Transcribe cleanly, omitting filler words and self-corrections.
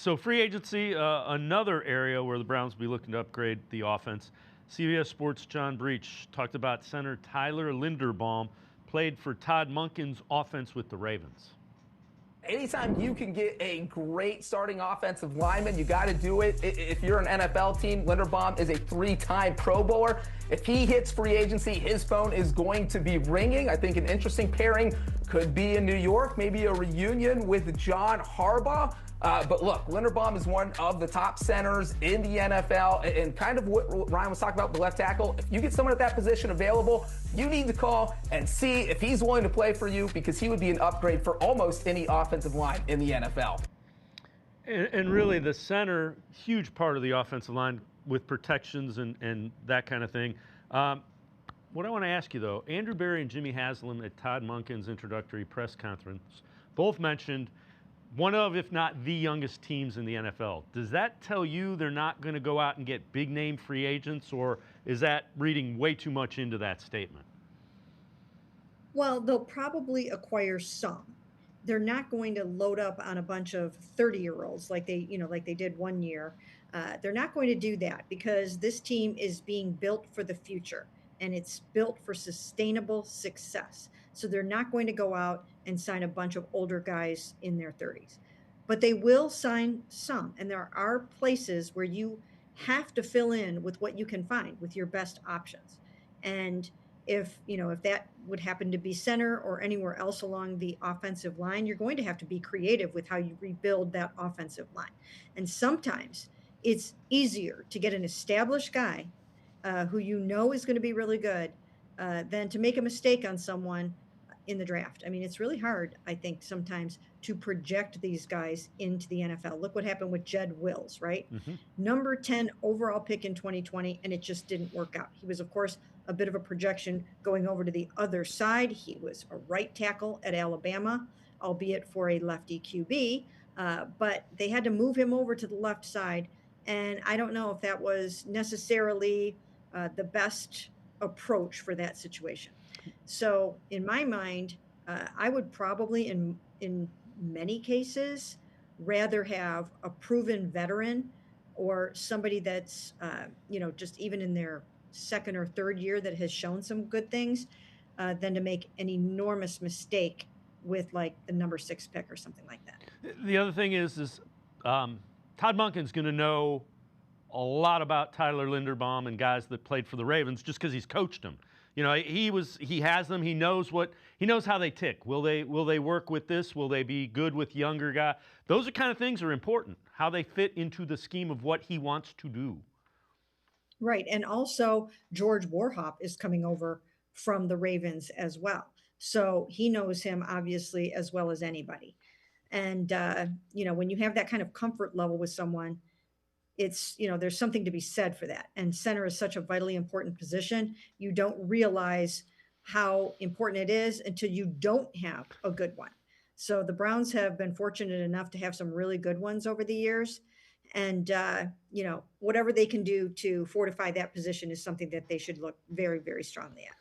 So free agency, another area where the Browns will be looking to upgrade the offense. CBS Sports' John Breech talked about center Tyler Linderbaum, played for Todd Monken's offense with the Ravens. Anytime you can get a great starting offensive lineman, you got to do it. If you're an NFL team, Linderbaum is a 3-time Pro Bowler. If he hits free agency, his phone is going to be ringing. I think an interesting pairing could be in New York, maybe a reunion with John Harbaugh. But look, Linderbaum is one of the top centers in the NFL, and kind of what Ryan was talking about, the left tackle. If you get someone at that position available, you need to call and see if he's willing to play for you, because he would be an upgrade for almost any offensive line in the NFL. And really, the center, huge part of the offensive line with protections and that kind of thing. What I want to ask you, though, Andrew Berry and Jimmy Haslam at Todd Monken's introductory press conference both mentioned one of, if not the youngest teams in the NFL. Does that tell you they're not going to go out and get big-name free agents, or is that reading way too much into that statement? Well, they'll probably acquire some. They're not going to load up on a bunch of 30-year-olds like they did one year. They're not going to do that, because this team is being built for the future, and it's built for sustainable success. So they're not going to go out and sign a bunch of older guys in their 30s. But they will sign some, and there are places where you have to fill in with what you can find with your best options. And if that would happen to be center or anywhere else along the offensive line, you're going to have to be creative with how you rebuild that offensive line. And sometimes it's easier to get an established guy who is going to be really good than to make a mistake on someone in the draft. I mean, it's really hard, I think, sometimes to project these guys into the NFL. Look what happened with Jed Wills, right? Mm-hmm. Number 10 overall pick in 2020, and it just didn't work out. He was, of course, a bit of a projection going over to the other side. He was a right tackle at Alabama, albeit for a lefty QB, but they had to move him over to the left side, and I don't know if that was necessarily the best approach for that situation. So in my mind, I would probably, in many cases, rather have a proven veteran or somebody that's, just even in their second or third year that has shown some good things, than to make an enormous mistake with like the number 6 pick or something like that. The other thing is Todd Monken's going to know a lot about Tyler Linderbaum and guys that played for the Ravens just because he's coached them. He has them. He knows how they tick. Will they work with this? Will they be good with younger guys? Those are kind of things are important. How they fit into the scheme of what he wants to do. Right, and also George Warhop is coming over from the Ravens as well, so he knows him obviously as well as anybody. And when you have that kind of comfort level with someone, it's, there's something to be said for that. And center is such a vitally important position. You don't realize how important it is until you don't have a good one. So the Browns have been fortunate enough to have some really good ones over the years. And, whatever they can do to fortify that position is something that they should look very, very strongly at.